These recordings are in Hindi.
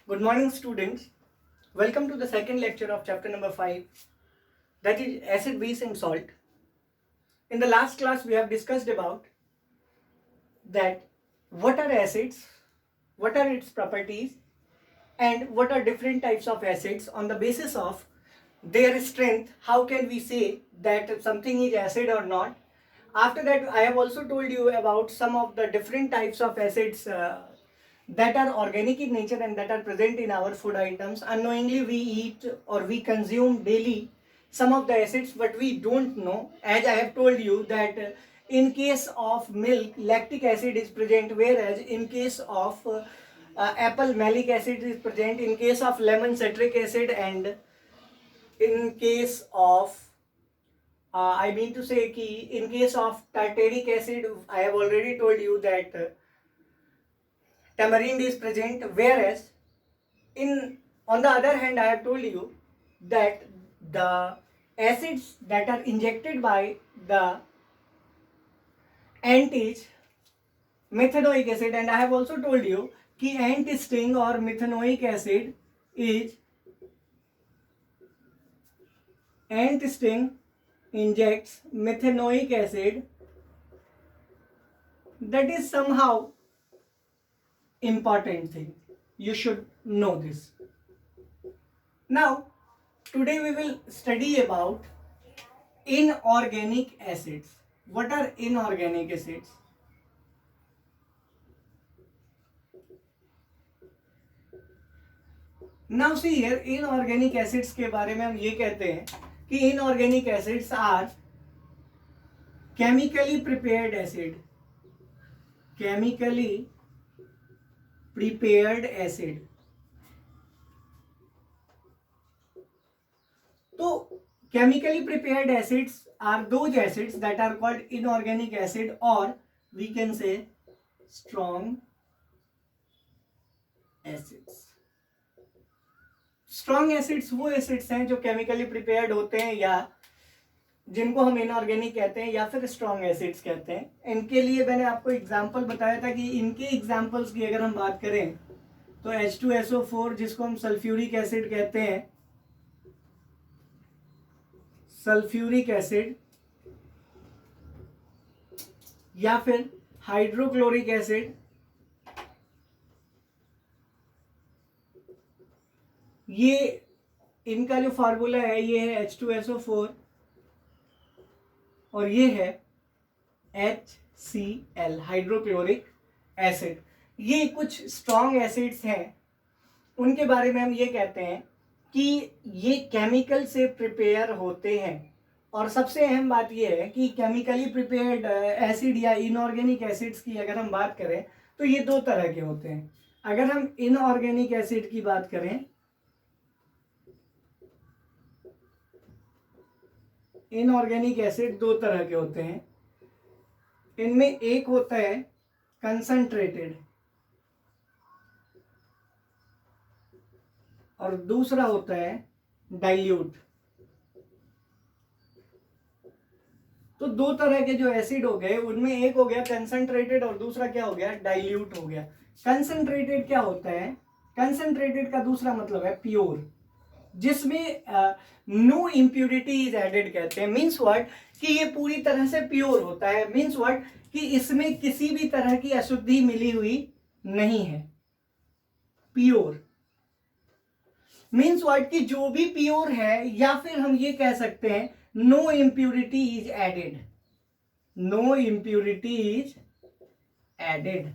Good morning, students. Welcome to the second lecture of chapter number 5, that is acid, base and salt. In the last class, we have discussed about that what are acids, what are its properties, and what are different types of acids. On the basis of their strength, how can we say that something is acid or not? After that, I have also told you about some of the different types of acids that are organic in nature and that are present in our food items. Unknowingly, we eat or we consume daily some of the acids, but we don't know. As I have told you that in case of milk, lactic acid is present, whereas in case of apple, malic acid is present. In case of lemon, citric acid, and in case of I mean to say कि in case of tartaric acid, I have already told you that tamarind is present, whereas on the other hand, I have told you that the acids that are injected by the ant is methanoic acid, and I have also told you कि ant sting or methanoic acid is ant sting injects methanoic acid, that is somehow important thing. You should know this. Now, today we will study about inorganic acids. What are inorganic acids? Now see here, inorganic acids के बारे में हम ये कहते हैं कि inorganic acids are chemically prepared acid. Chemically prepared acid. तो chemically prepared acids are those acids that are called inorganic acid, or we can say strong acids. Strong acids वो एसिड्स हैं जो केमिकली प्रिपेयर्ड होते हैं या जिनको हम इनऑर्गेनिक कहते हैं या फिर स्ट्रॉन्ग एसिड्स कहते हैं. इनके लिए मैंने आपको एग्जांपल बताया था कि इनके एग्जांपल्स की अगर हम बात करें तो H2SO4 जिसको हम सल्फ्यूरिक एसिड कहते हैं, सल्फ्यूरिक एसिड, या फिर हाइड्रोक्लोरिक एसिड, ये इनका जो फार्मूला है ये है H2SO4 और ये है HCl, हाइड्रोक्लोरिक एसिड. ये कुछ स्ट्रॉन्ग एसिड्स हैं, उनके बारे में हम ये कहते हैं कि ये केमिकल से प्रिपेयर होते हैं. और सबसे अहम बात ये है कि केमिकली प्रिपेयर्ड एसिड या इनऑर्गेनिक एसिड्स की अगर हम बात करें तो ये दो तरह के होते हैं. अगर हम इनऑर्गेनिक एसिड की बात करें, इनऑर्गेनिक एसिड दो तरह के होते हैं. इनमें एक होता है कंसंट्रेटेड और दूसरा होता है डाइल्यूट. तो दो तरह के जो एसिड हो गए उनमें एक हो गया कंसंट्रेटेड और दूसरा क्या हो गया, डाइल्यूट हो गया. कंसंट्रेटेड क्या होता है? कंसंट्रेटेड का दूसरा मतलब है प्योर, जिसमें नो इम्प्यूरिटी इज एडेड कहते हैं. मीन्स व्हाट कि ये पूरी तरह से प्योर होता है. मीन्स व्हाट कि इसमें किसी भी तरह की अशुद्धि मिली हुई नहीं है. प्योर मीन्स व्हाट कि जो भी प्योर है, या फिर हम ये कह सकते हैं no impurity is added. No impurity is added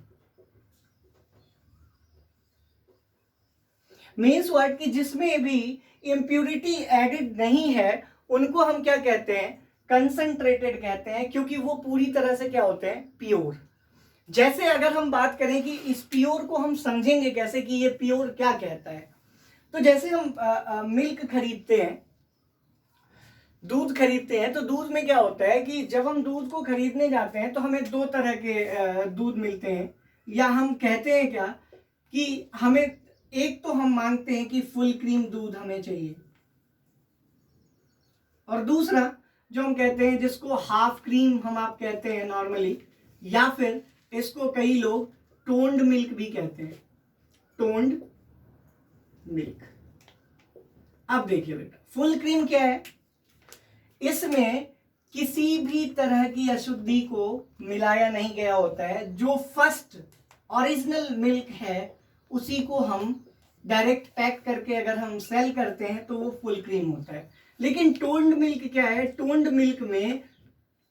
means what कि जिसमें भी इम्प्यूरिटी एडेड नहीं है उनको हम क्या कहते हैं, कंसंट्रेटेड कहते हैं, क्योंकि वो पूरी तरह से क्या होते हैं, प्योर. जैसे अगर हम बात करें कि इस प्योर को हम समझेंगे कैसे कि ये प्योर क्या कहता है, तो जैसे हम मिल्क खरीदते हैं, दूध खरीदते हैं, तो दूध में क्या होता है कि जब हम दूध को खरीदने जाते हैं तो हमें दो तरह के दूध मिलते हैं. या हम कहते हैं क्या कि हमें एक तो हम मांगते हैं कि फुल क्रीम दूध हमें चाहिए, और दूसरा जो हम कहते हैं जिसको हाफ क्रीम हम आप कहते हैं नॉर्मली, या फिर इसको कई लोग टोन्ड मिल्क भी कहते हैं. Toned milk. अब देखिए बेटा, फुल क्रीम क्या है, इसमें किसी भी तरह की अशुद्धि को मिलाया नहीं गया होता है। जो फर्स्ट ओरिजिनल मिल्क है उसी को हम डायरेक्ट पैक करके अगर हम सेल करते हैं तो वो फुल क्रीम होता है। लेकिन टोन्ड मिल्क क्या है, टोन्ड मिल्क में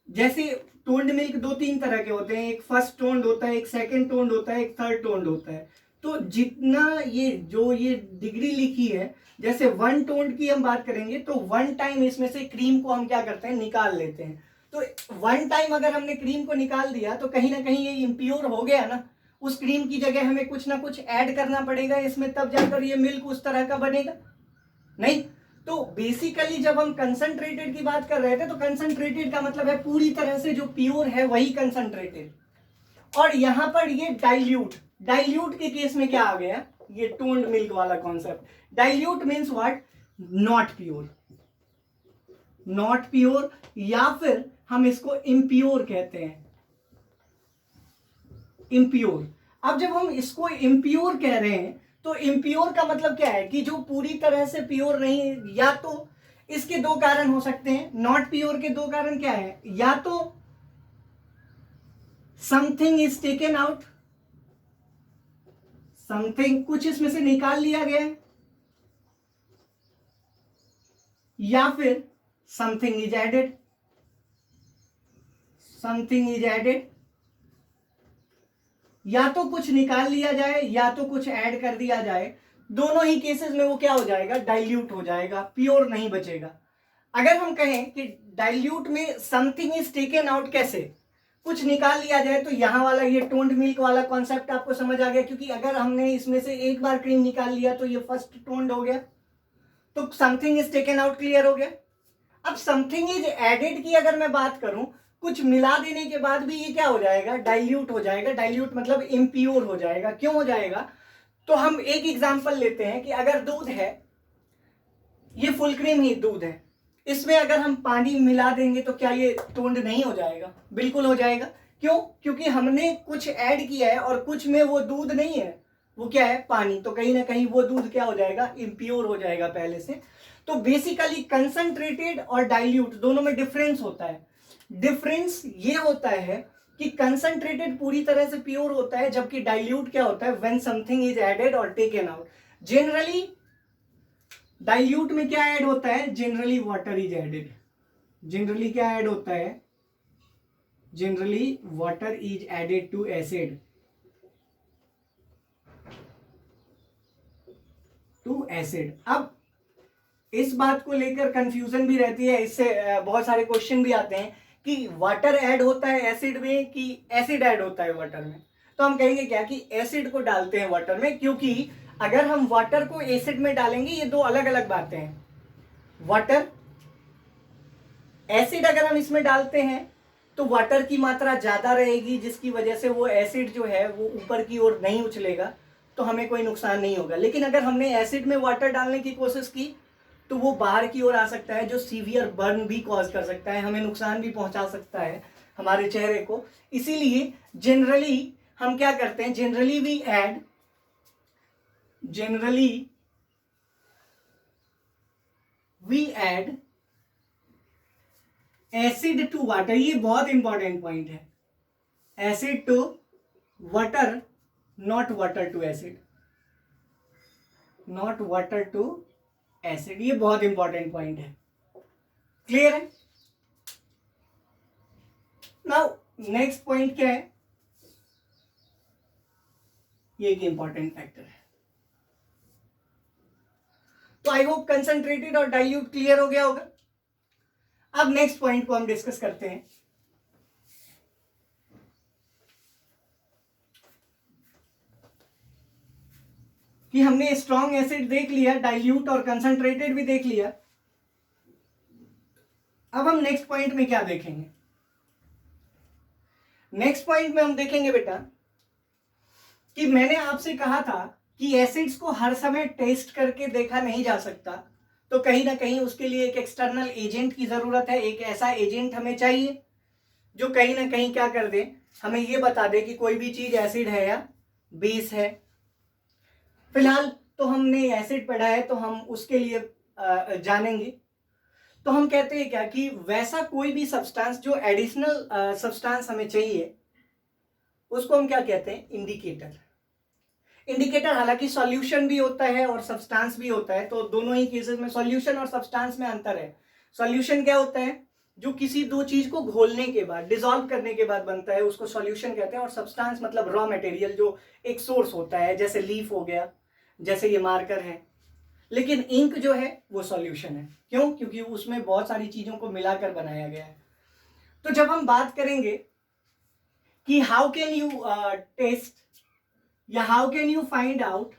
जैसे टोन्ड मिल्क 2-3 तरह के होते हैं, एक फर्स्ट टोन्ड होता है, एक सेकंड टोन्ड होता है, एक थर्ड टोन्ड होता है। तो जितना ये जो ये डिग्री लिखी है, जैसे 1 टोन्ड की हम बात करेंगे तो 1 टाइम इसमें से क्रीम को हम क्या करते हैं, निकाल लेते हैं। तो 1 टाइम अगर हमने क्रीम को निकाल दिया तो कहीं ना कहीं ये इम्प्योर हो गया ना, उस क्रीम की जगह हमें कुछ ना कुछ ऐड करना पड़ेगा इसमें, तब जाकर ये मिल्क उस तरह का बनेगा। नहीं, तो बेसिकली जब हम कंसंट्रेटेड की बात कर रहे थे तो कंसंट्रेटेड का मतलब है पूरी तरह से जो प्योर है वही कंसंट्रेटेड। और यहां पर ये डाइल्यूट, डाइल्यूट के केस में क्या आ गया, ये टोन्ड मिल्क वाला concept. Dilute means what, not pure, not pure, या फिर हम इसको इम्प्योर कहते हैं, इम्प्योर। अब जब हम इसको इम्प्योर कह रहे हैं तो इम्प्योर का मतलब क्या है कि जो पूरी तरह से प्योर नहीं। या तो इसके 2 कारण हो सकते हैं, नॉट प्योर के 2 कारण क्या है, या तो something is taken out, something कुछ इसमें से निकाल लिया गया है, या फिर something is added, something is added. या तो कुछ निकाल लिया जाए या तो कुछ ऐड कर दिया जाए, दोनों ही केसेस में वो क्या हो जाएगा, डाइल्यूट हो जाएगा, प्योर नहीं बचेगा। अगर हम कहें कि डाइल्यूट में समथिंग इज टेकन आउट, कैसे कुछ निकाल लिया जाए, तो यहां वाला ये टोन्ड मिल्क वाला कॉन्सेप्ट आपको समझ आ गया, क्योंकि अगर हमने इसमें से एक बार क्रीम निकाल लिया तो ये फर्स्ट टोन्ड हो गया, तो something is taken out clear हो गया। अब समथिंग इज एडेड की अगर मैं बात करूं, कुछ मिला देने के बाद भी ये क्या हो जाएगा, डाइल्यूट हो जाएगा। डाइल्यूट मतलब इम्प्योर हो जाएगा। क्यों हो जाएगा, तो हम एक एग्जांपल लेते हैं कि अगर दूध है, ये फुल क्रीम ही दूध है, इसमें अगर हम पानी मिला देंगे तो क्या ये टोन्ड नहीं हो जाएगा, बिल्कुल हो जाएगा। क्यों, क्योंकि हमने कुछ ऐड किया है और कुछ में वो दूध नहीं है, वो क्या है, पानी। तो कहीं ना कहीं वो दूध क्या हो जाएगा, इम्प्योर हो जाएगा पहले से। तो बेसिकली कंसंट्रेटेड और डाइल्यूट दोनों में डिफरेंस होता है। डिफरेंस ये होता है कि कंसंट्रेटेड पूरी तरह से प्योर होता है, जबकि डाइल्यूट क्या होता है, व्हेन समथिंग इज एडेड और टेकन आउट। जनरली डाइल्यूट में क्या ऐड होता है, generally water is added. Generally क्या ऐड होता है, generally water is added to acid, to acid. अब इस बात को लेकर कंफ्यूजन भी रहती है, इससे बहुत सारे क्वेश्चन भी आते हैं कि वाटर ऐड होता है एसिड में कि एसिड ऐड होता है वाटर में। तो हम कहेंगे क्या कि एसिड को डालते हैं वाटर में, क्योंकि अगर हम वाटर को एसिड में डालेंगे ये 2 अलग अलग बातें हैं। वाटर, एसिड अगर हम इसमें डालते हैं तो वाटर की मात्रा ज्यादा रहेगी, जिसकी वजह से वो एसिड जो है वो ऊपर की ओर नहीं उछलेगा, तो हमें कोई नुकसान नहीं होगा। लेकिन अगर हमने एसिड में वाटर डालने की कोशिश की तो वो बाहर की ओर आ सकता है, जो सीवियर बर्न भी कॉज कर सकता है, हमें नुकसान भी पहुंचा सकता है हमारे चेहरे को। इसीलिए जनरली हम क्या करते हैं, generally we add acid to water. ये बहुत इंपॉर्टेंट पॉइंट है, acid to water, not water to acid, not water to acid. ये बहुत इंपॉर्टेंट पॉइंट है, क्लियर है। नाउ नेक्स्ट पॉइंट क्या है, ये एक इंपॉर्टेंट फैक्टर है। तो आई होप कंसंट्रेटेड और डाइल्यूट क्लियर हो गया होगा। अब नेक्स्ट पॉइंट को हम डिस्कस करते हैं। कि हमने स्ट्रॉन्ग एसिड देख लिया, डाइल्यूट और कंसंट्रेटेड भी देख लिया। अब हम नेक्स्ट पॉइंट में क्या देखेंगे, नेक्स्ट पॉइंट में हम देखेंगे बेटा कि मैंने आपसे कहा था कि एसिड्स को हर समय टेस्ट करके देखा नहीं जा सकता, तो कहीं ना कहीं उसके लिए एक एक्सटर्नल एजेंट की जरूरत है। एक ऐसा एजेंट हमें चाहिए जो कहीं ना कहीं क्या कर दे, हमें ये बता दे कि कोई भी चीज एसिड है या बेस है। फिलहाल तो हमने एसिड पढ़ा है तो हम उसके लिए जानेंगे। तो हम कहते हैं क्या कि वैसा कोई भी सब्सटेंस जो एडिशनल सब्सटेंस हमें चाहिए उसको हम क्या कहते हैं, इंडिकेटर। इंडिकेटर हालांकि सॉल्यूशन भी होता है और सब्सटेंस भी होता है, तो दोनों ही केसेस में सॉल्यूशन और सब्सटेंस में अंतर है। सॉल्यूशन क्या होता है, जो किसी दो चीज को घोलने के बाद, डिसॉल्व करने के बाद बनता है, उसको सॉल्यूशन कहते हैं। और सब्सटेंस मतलब रॉ मटेरियल जो एक सोर्स होता है, जैसे लीफ हो गया, जैसे ये मार्कर है। लेकिन इंक जो है वो सॉल्यूशन है। क्यों? क्योंकि उसमें बहुत सारी चीजों को मिलाकर बनाया गया है। तो जब हम बात करेंगे कि हाउ कैन यू टेस्ट या how can you find out,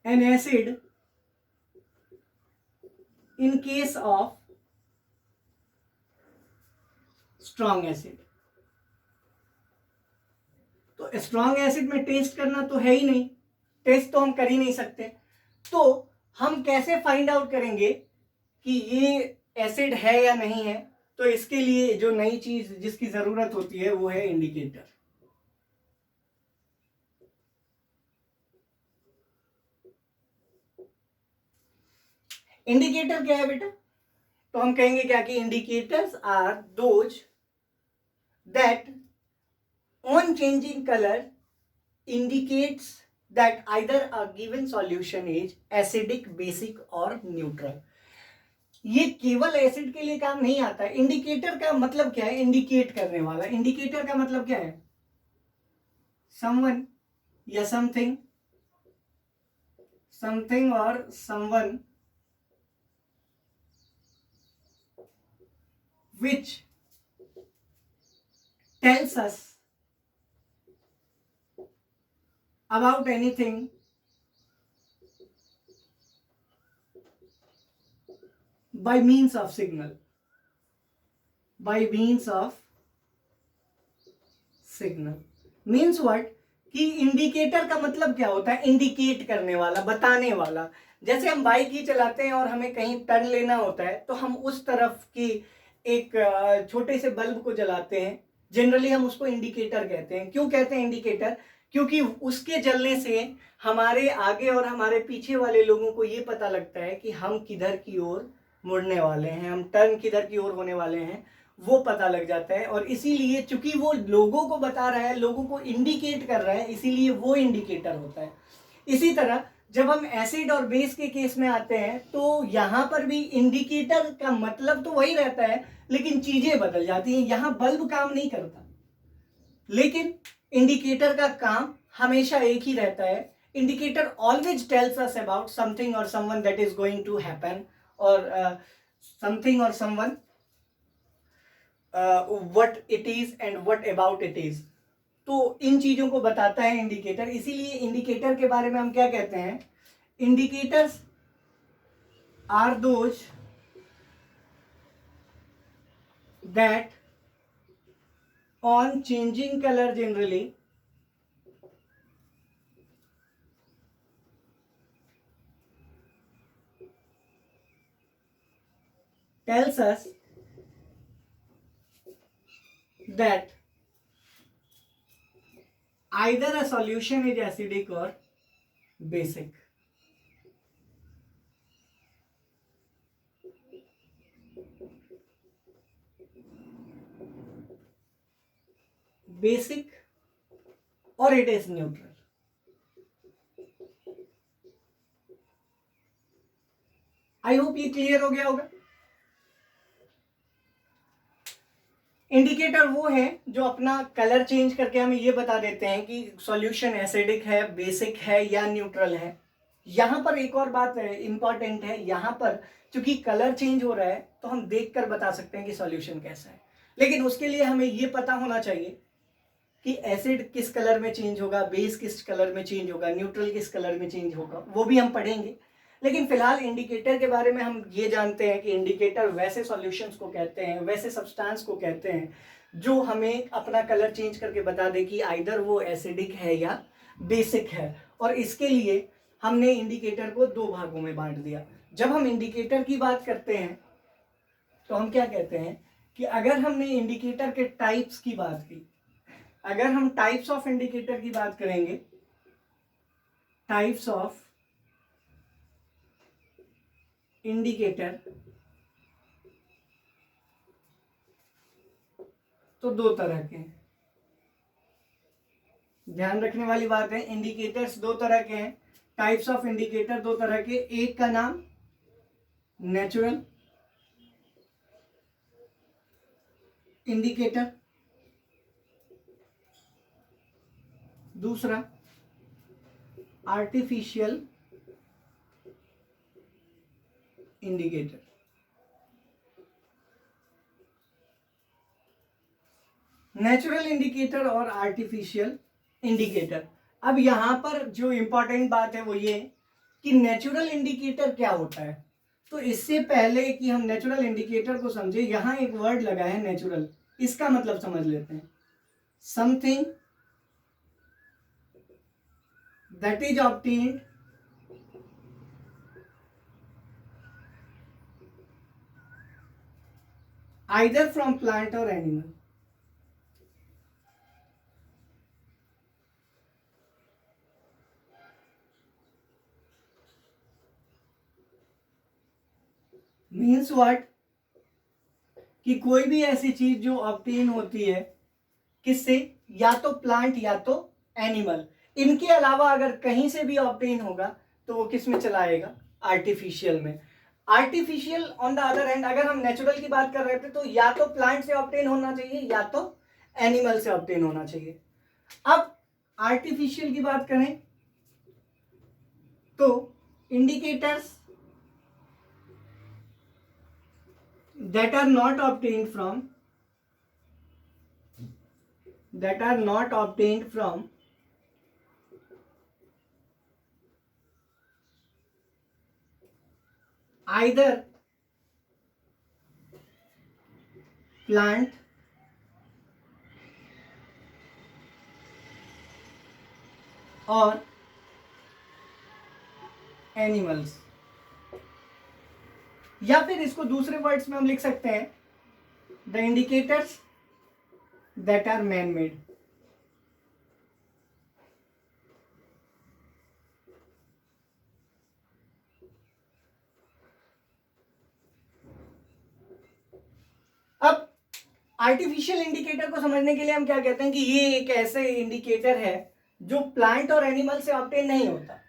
an acid in case of strong acid। तो स्ट्रॉन्ग एसिड में टेस्ट करना तो है ही नहीं, टेस्ट तो हम कर ही नहीं सकते। तो हम कैसे फाइंड आउट करेंगे कि ये एसिड है या नहीं है? तो इसके लिए जो नई चीज जिसकी जरूरत होती है वो है इंडिकेटर। इंडिकेटर क्या है बेटा? तो हम कहेंगे क्या कि indicators are those that on changing colour indicates that either a given solution is acidic, basic और neutral। ये केवल एसिड के लिए काम नहीं आता है। इंडिकेटर का मतलब क्या है? इंडिकेट करने वाला। इंडिकेटर का मतलब क्या है? समवन या समथिंग, समथिंग और someone which tells us about anything by means of signal, by means of signal। means what? कि इंडिकेटर का मतलब क्या होता है? इंडिकेट करने वाला, बताने वाला। जैसे हम बाइक ही चलाते हैं और हमें कहीं टर्न लेना होता है तो हम उस तरफ की एक छोटे से बल्ब को जलाते हैं, जनरली हम उसको इंडिकेटर कहते हैं। क्यों कहते हैं इंडिकेटर? क्योंकि उसके जलने से हमारे आगे और हमारे पीछे वाले लोगों को ये पता लगता है कि हम किधर की ओर मुड़ने वाले हैं, हम टर्न किधर की ओर होने वाले हैं, वो पता लग जाता है। और इसीलिए चूंकि वो लोगों को बता रहा है, लोगों को इंडिकेट कर रहा है, इसीलिए वो इंडिकेटर होता है। इसी तरह जब हम एसिड और बेस के केस में आते हैं तो यहां पर भी इंडिकेटर का मतलब तो वही रहता है, लेकिन चीजें बदल जाती हैं। यहां बल्ब काम नहीं करता, लेकिन इंडिकेटर का काम हमेशा एक ही रहता है। Indicator always tells us about something और someone that is going to happen, और समथिंग और someone what it is and what about it is. तो इन चीजों को बताता है इंडिकेटर। इसीलिए इंडिकेटर के बारे में हम क्या कहते हैं? Indicators are those that on changing color generally tells us that either a solution is acidic or basic। Basic और it is neutral. I hope ये क्लियर हो गया होगा। इंडिकेटर वो है जो अपना कलर चेंज करके हमें ये बता देते हैं कि सॉल्यूशन एसिडिक है, बेसिक है या न्यूट्रल है। यहां पर एक और बात है इंपॉर्टेंट है, यहां पर चूंकि कलर चेंज हो रहा है तो हम देखकर बता सकते हैं कि सॉल्यूशन कैसा है। लेकिन उसके लिए हमें ये पता होना चाहिए कि एसिड किस कलर में चेंज होगा, बेस किस कलर में चेंज होगा, न्यूट्रल किस कलर में चेंज होगा, वो भी हम पढ़ेंगे। लेकिन फिलहाल इंडिकेटर के बारे में हम ये जानते हैं कि इंडिकेटर वैसे सॉल्यूशंस को कहते हैं, वैसे सब्सटेंस को कहते हैं जो हमें अपना कलर चेंज करके बता दे कि आइदर वो एसिडिक है या बेसिक है। और इसके लिए हमने इंडिकेटर को दो भागों में बांट दिया। जब हम इंडिकेटर की बात करते हैं तो हम क्या कहते हैं कि अगर हमने इंडिकेटर के टाइप्स की बात की, अगर हम टाइप्स ऑफ इंडिकेटर की बात करेंगे, टाइप्स ऑफ इंडिकेटर, तो दो तरह के हैं। ध्यान रखने वाली बात है, इंडिकेटर्स दो तरह के हैं, टाइप्स ऑफ इंडिकेटर दो तरह के। एक का नाम नेचुरल इंडिकेटर, दूसरा आर्टिफिशियल इंडिकेटर। नेचुरल इंडिकेटर और आर्टिफिशियल इंडिकेटर। अब यहां पर जो इंपॉर्टेंट बात है वो ये कि नेचुरल इंडिकेटर क्या होता है। तो इससे पहले कि हम नेचुरल इंडिकेटर को समझे, यहां एक वर्ड लगा है नेचुरल, इसका मतलब समझ लेते हैं। Something that is obtained either from plant और एनिमल। मीन्स व्हाट, कि कोई भी ऐसी चीज जो ऑब्टेन होती है किससे, या तो प्लांट या तो एनिमल, इनके अलावा अगर कहीं से भी ऑब्टेन होगा तो वो किस में चला आएगा, आर्टिफिशियल में। Artificial on the other hand, अगर हम नेचुरल की बात कर रहे थे तो या तो प्लांट से ऑब्टेन होना चाहिए या तो एनिमल से ऑब्टेन होना चाहिए। अब आर्टिफिशियल की बात करें तो indicators that are not obtained from either plant or animals, या फिर इसको दूसरे वर्ड्स में हम लिख सकते हैं, the indicators that are man made. अब आर्टिफिशियल इंडिकेटर को समझने के लिए हम क्या कहते हैं कि ये एक ऐसे इंडिकेटर है जो प्लांट और एनिमल से ऑब्टेन नहीं होता।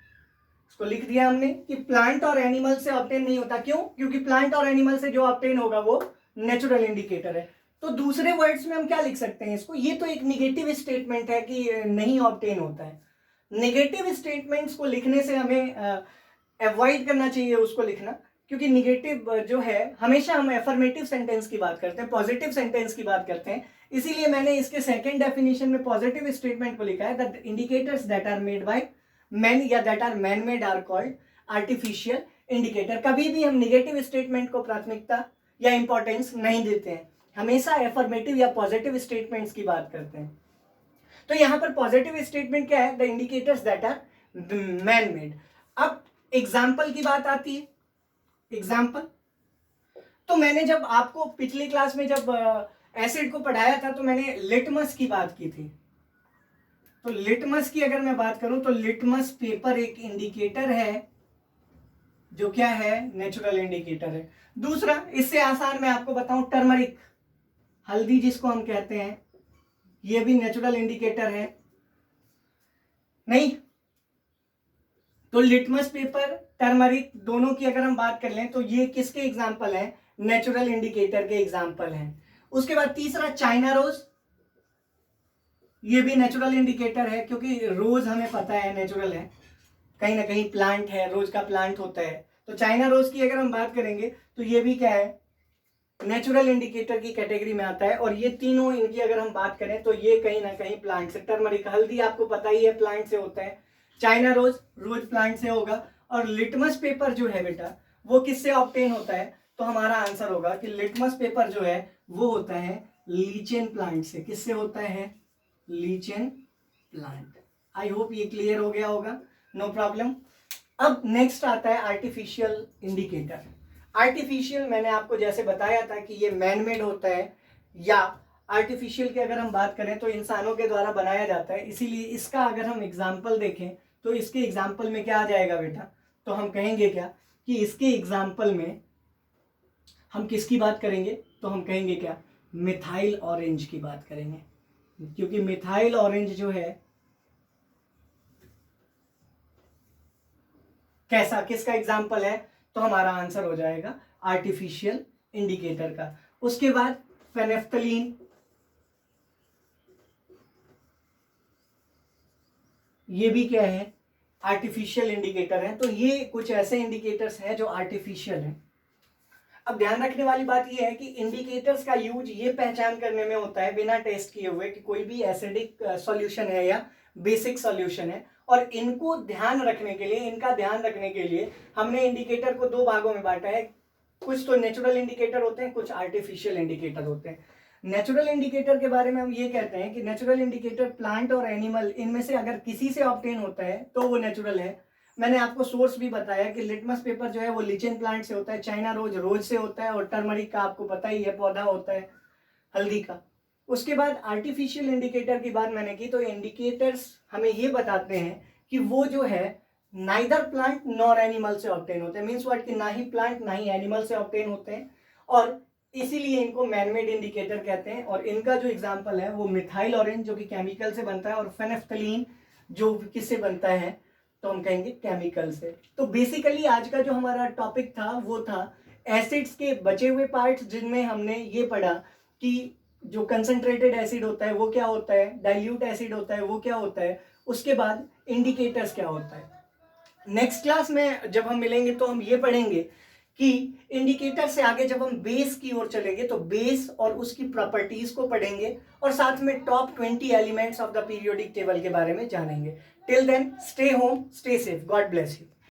इसको लिख दिया हमने कि प्लांट और एनिमल से ऑब्टेन नहीं होता। क्यों? क्योंकि प्लांट और एनिमल से जो ऑब्टेन होगा वो नेचुरल इंडिकेटर है। तो दूसरे वर्ड्स में हम क्या लिख सकते हैं इसको, ये तो एक निगेटिव स्टेटमेंट है कि नहीं ऑब्टेन होता है। निगेटिव स्टेटमेंट्स को लिखने से हमें अवॉइड करना चाहिए उसको लिखना, क्योंकि निगेटिव जो है हमेशा हम एफर्मेटिव सेंटेंस की बात करते हैं, पॉजिटिव सेंटेंस की बात करते हैं। इसीलिए मैंने इसके सेकेंड डेफिनेशन में पॉजिटिव स्टेटमेंट को लिखा है, that indicators that are made by man या that are man made are called artificial indicator. कभी भी हम निगेटिव स्टेटमेंट को प्राथमिकता या इंपॉर्टेंस नहीं देते हैं, हमेशा एफर्मेटिव या पॉजिटिव स्टेटमेंट्स की बात करते हैं। तो यहां पर पॉजिटिव स्टेटमेंट क्या है, the indicators that are man made. अब एग्जाम्पल की बात आती है, एग्जाम्पल तो मैंने जब आपको पिछली क्लास में जब एसिड को पढ़ाया था तो मैंने लिटमस की बात की थी। तो लिटमस की अगर मैं बात करूं तो लिटमस पेपर एक इंडिकेटर है जो क्या है, नेचुरल इंडिकेटर है। दूसरा, इससे आसान मैं आपको बताऊं, टर्मरिक, हल्दी जिसको हम कहते हैं, ये भी नेचुरल इंडिकेटर है नहीं? तो लिटमस पेपर, टर्मरिक, दोनों की अगर हम बात कर लें तो ये किसके एग्जाम्पल हैं, नेचुरल इंडिकेटर के एग्जाम्पल हैं। उसके बाद तीसरा, चाइना रोज, ये भी नेचुरल इंडिकेटर है, क्योंकि रोज हमें पता है नेचुरल है, कहीं ना कहीं प्लांट है, रोज का प्लांट होता है। तो चाइना रोज की अगर हम बात करेंगे तो ये भी क्या है, नेचुरल इंडिकेटर की कैटेगरी में आता है। और ये तीनों, इनकी अगर हम बात करें तो ये कहीं ना कहीं प्लांट से, टर्मरिक, हल्दी आपको पता ही है प्लांट से होता है, चाइना रोज, रोज प्लांट से होगा, और लिटमस पेपर जो है बेटा वो किससे ऑब्टेन होता है, तो हमारा आंसर होगा कि लिटमस पेपर जो है वो होता है लीचेन प्लांट से। किससे होता है, लीचेन प्लांट। आई होप ये क्लियर हो गया होगा, नो प्रॉब्लम। अब नेक्स्ट आता है आर्टिफिशियल इंडिकेटर। आर्टिफिशियल मैंने आपको जैसे बताया था कि ये मैन मेड होता है या आर्टिफिशियल की अगर हम बात करें तो इंसानों के द्वारा बनाया जाता है, इसीलिए इसका अगर हम एग्जाम्पल देखें तो इसके एग्जाम्पल में क्या आ जाएगा बेटा, तो हम कहेंगे क्या कि इसके एग्जाम्पल में हम किसकी बात करेंगे, तो हम कहेंगे क्या, मिथाइल ऑरेंज की बात करेंगे, क्योंकि मिथाइल ऑरेंज जो है कैसा, किसका एग्जाम्पल है, तो हमारा आंसर हो जाएगा आर्टिफिशियल इंडिकेटर का। उसके बाद फेनेफ्थलीन, ये भी क्या है, आर्टिफिशियल इंडिकेटर है। तो ये कुछ ऐसे इंडिकेटर्स हैं जो आर्टिफिशियल हैं। अब ध्यान रखने वाली बात यह है कि इंडिकेटर्स का यूज ये पहचान करने में होता है बिना टेस्ट किए हुए कि कोई भी एसिडिक सॉल्यूशन है या बेसिक सॉल्यूशन है, और इनको ध्यान रखने के लिए, इनका ध्यान रखने के लिए हमने इंडिकेटर को दो भागों में बांटा है। कुछ तो नेचुरल इंडिकेटर होते हैं, कुछ आर्टिफिशियल इंडिकेटर होते हैं। नेचुरल इंडिकेटर के बारे में हम ये कहते हैं कि नेचुरल इंडिकेटर प्लांट और एनिमल, इनमें से अगर किसी से ऑब्टेन होता है तो वो नेचुरल है। मैंने आपको सोर्स भी बताया कि लिटमस पेपर जो है वो लिचेन प्लांट से होता है, चाइना रोज से होता है, और टर्मरिक का आपको पता ही है पौधा होता है हल्दी का। उसके बाद आर्टिफिशियल इंडिकेटर की बात मैंने की, तो इंडिकेटर्स हमें ये बताते हैं कि वो जो है नाइदर प्लांट नॉर एनिमल से ऑब्टेन होते हैं, मीन्स व्हाट कि ना ही प्लांट ना ही एनिमल से ऑब्टेन होते हैं, और इसीलिए इनको मैनमेड इंडिकेटर कहते हैं। और इनका जो एग्जांपल है वो मिथाइल ऑरेंज जो कि केमिकल से बनता है, और फेनेफ्थलीन जो किससे बनता है, तो हम कहेंगे केमिकल से। तो बेसिकली आज का जो हमारा टॉपिक था वो था एसिड्स के बचे हुए पार्ट्स, जिनमें हमने ये पढ़ा कि जो कंसंट्रेटेड एसिड होता है वो क्या होता है, डाइल्यूट एसिड होता है वो क्या होता है, उसके बाद इंडिकेटर्स क्या होता है। नेक्स्ट क्लास में जब हम मिलेंगे तो हम ये पढ़ेंगे कि इंडिकेटर से आगे जब हम बेस की ओर चलेंगे तो बेस और उसकी प्रॉपर्टीज को पढ़ेंगे, और साथ में top 20 elements of the periodic table के बारे में जानेंगे। Till then stay home, stay safe, God bless you.